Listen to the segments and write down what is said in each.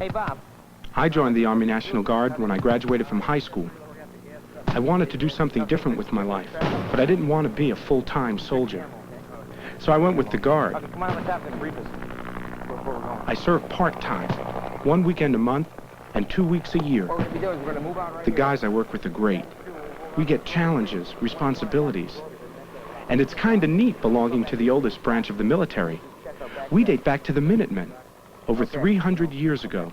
Hey, Bob. I joined the Army National Guard when I graduated from high school. I wanted to do something different with my life, but I didn't want to be a full-time soldier. So I went with the Guard. I served part-time, 1 weekend a month and 2 weeks a year. The guys I work with are great. We get challenges, responsibilities. And it's kind of neat belonging to the oldest branch of the military. We date back to the Minutemen, over 300 years ago.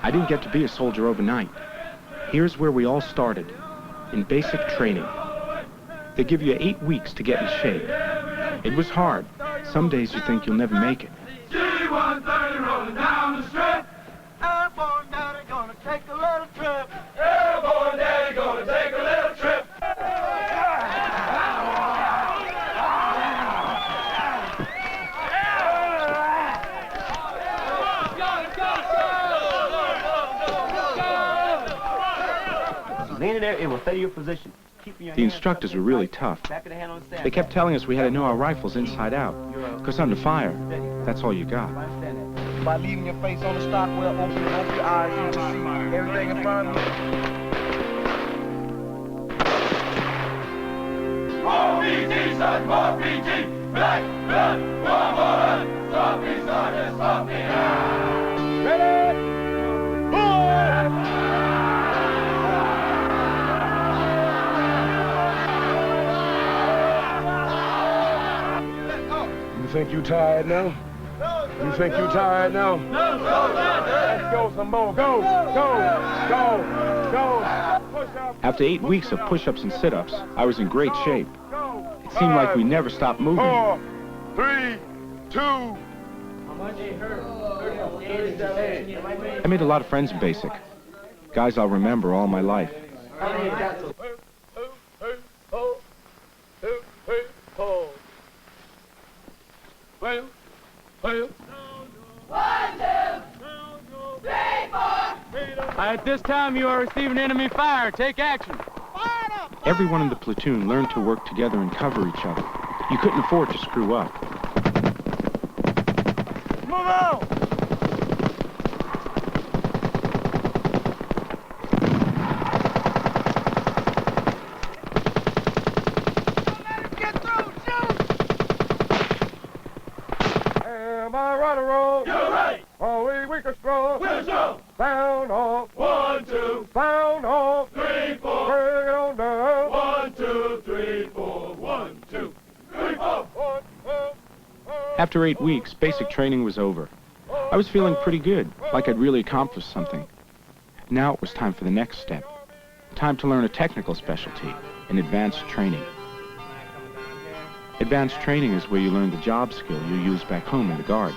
I didn't get to be a soldier overnight. Here's where we all started, in basic training. They give you 8 weeks to get in shape. It was hard. Some days you think you'll never make it. G130 rolling down the strip. Airborne daddy gonna take a little trip. Airborne daddy gonna take a little trip. Lean in there, it will stay your position. The instructors were really tough. They kept telling us we had to know our rifles inside out, because under fire, that's all you got. By leaving your face on the stock well, opening up your eyes, you can see everything in front of you. More BT, son, more BT. Black blood, one more run. Stop me, sergeant, stop me. Ready? You think you tired now? You think you tired now? Let's go some more. Go, go, go, go. After 8 weeks of push-ups and sit-ups, I was in great shape. It seemed like we never stopped moving. 4, 3, 2. I made a lot of friends in basic. Guys I'll remember all my life. At this time, you are receiving enemy fire. Take action. Everyone in the platoon learned to work together and cover each other. You couldn't afford to screw up. Move on! Am I right or wrong? You're right. Are we weak or strong? We're strong. Sound off. 1, 2, Sound off. 3, 4. Bring it on down. 1, 2, 3, 4. 1, 2, 3, 4. After 8 weeks, basic training was over. I was feeling pretty good, like I'd really accomplished something. Now it was time for the next step. Time to learn a technical specialty in advanced training. Advanced training is where you learn the job skill you use back home in the Guard.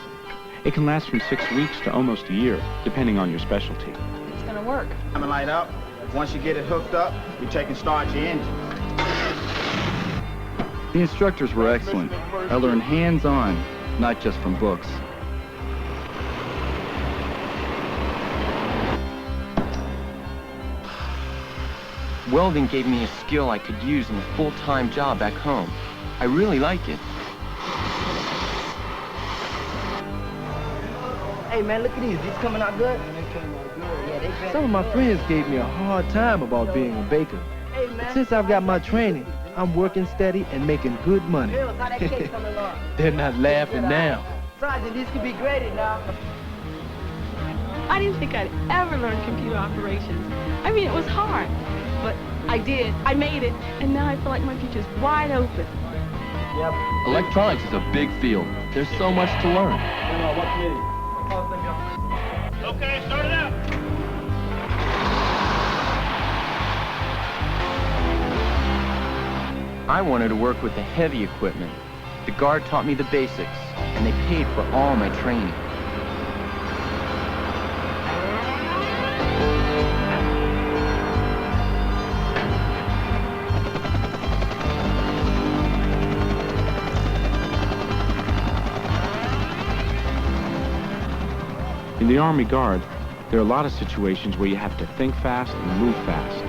It can last from 6 weeks to almost a year, depending on your specialty. It's gonna work. I'm gonna light up. Once you get it hooked up, we take and start your engine. The instructors were excellent. I learned hands-on, not just from books. Welding gave me a skill I could use in a full-time job back home. I really like it. Hey, man, look at these. These coming out good? They came out good. Yeah, they been... Some of my friends gave me a hard time about being a baker. Hey, man. But since I've got my training, I'm working steady and making good money. Bills, how that cake coming along? They're not laughing now. Sergeant, these could be graded now. I didn't think I'd ever learn computer operations. I mean, it was hard, but I did. I made it, and now I feel like my future's wide open. Yep. Electronics is a big field. There's so much to learn. Okay, start it out. I wanted to work with the heavy equipment. The Guard taught me the basics, and they paid for all my training. In the Army Guard, there are a lot of situations where you have to think fast and move fast.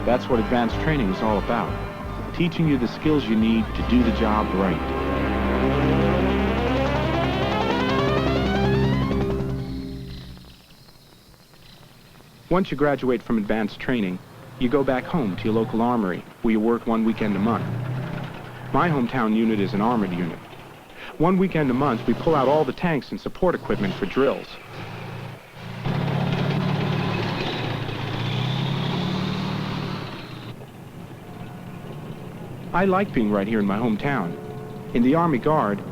That's what advanced training is all about, teaching you the skills you need to do the job right. Once you graduate from advanced training, you go back home to your local armory, where you work 1 weekend a month. My hometown unit is an armored unit. 1 weekend a month, we pull out all the tanks and support equipment for drills. I like being right here in my hometown. In the Army Guard,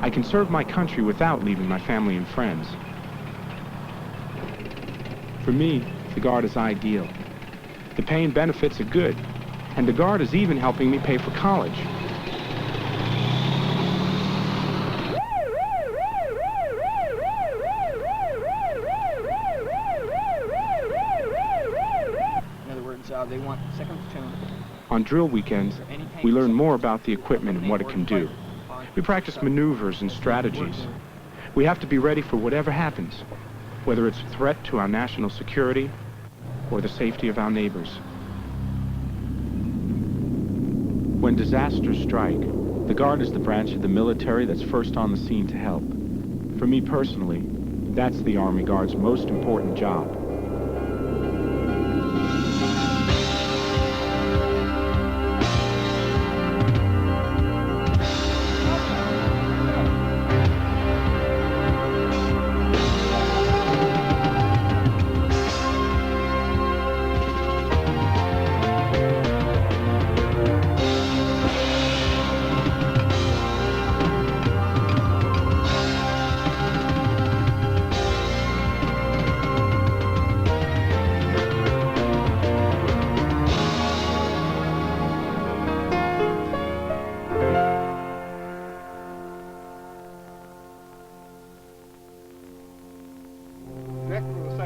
I can serve my country without leaving my family and friends. For me, the Guard is ideal. The pay and benefits are good, and the Guard is even helping me pay for college. In other words, they want second platoon. On drill weekends, we learn more about the equipment and what it can do. We practice maneuvers and strategies. We have to be ready for whatever happens, whether it's a threat to our national security or the safety of our neighbors. When disasters strike, the Guard is the branch of the military that's first on the scene to help. For me personally, that's the Army Guard's most important job.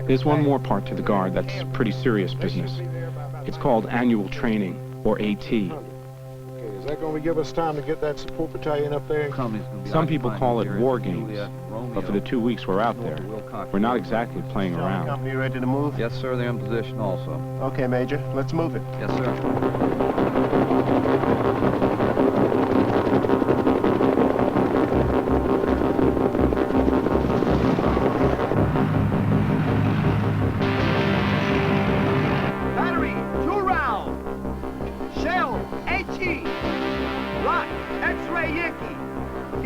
There's one more part to the Guard that's pretty serious business. It's called annual training, or AT. Okay, is that going to give us time to get that support battalion up there? Some people call it war games, but for the 2 weeks we're out there, we're not exactly playing around. Company ready to move? Yes, sir, they're in position also. Okay, Major, let's move it. Yes, sir. Battery, 2 rounds. Shell, HE. Lock, X-ray Yankee.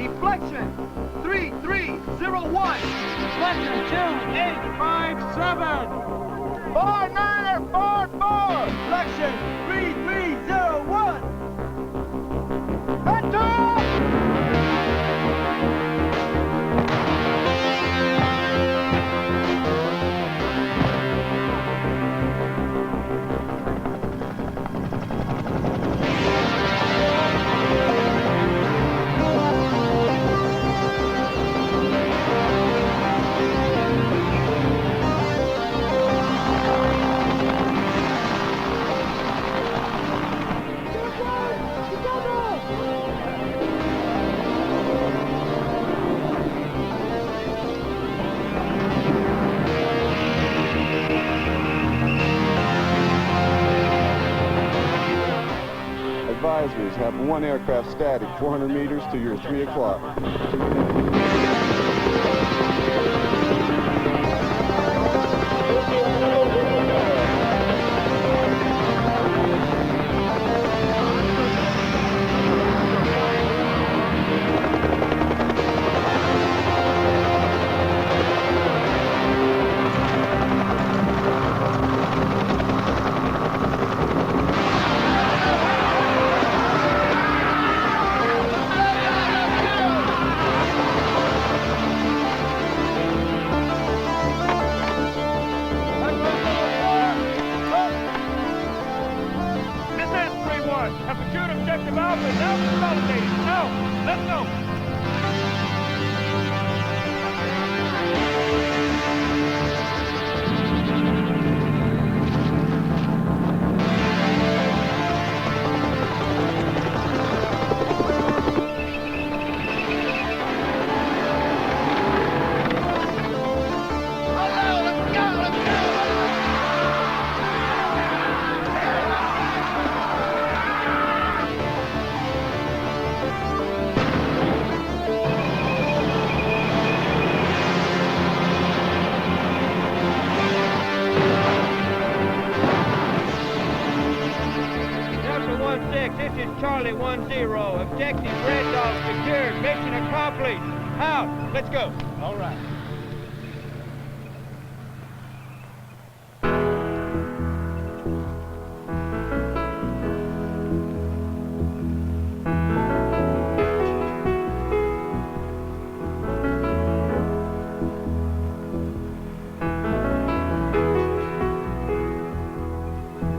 Deflection, 3301. Deflection 2857. 4944. Deflection, 3301. Enter! Advisories, have one aircraft static 400 meters to your 3 o'clock. Have secured objective Alpha and now consolidated. Now, let's go. 1-0. Objective Red Dog secured. Mission accomplished. Out. Let's go. All right.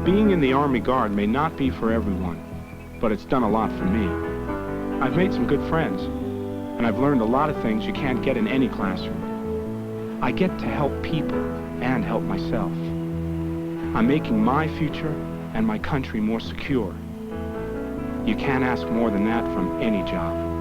Being in the Army Guard may not be for everyone, but it's done a lot for me. I've made some good friends, and I've learned a lot of things you can't get in any classroom. I get to help people and help myself. I'm making my future and my country more secure. You can't ask more than that from any job.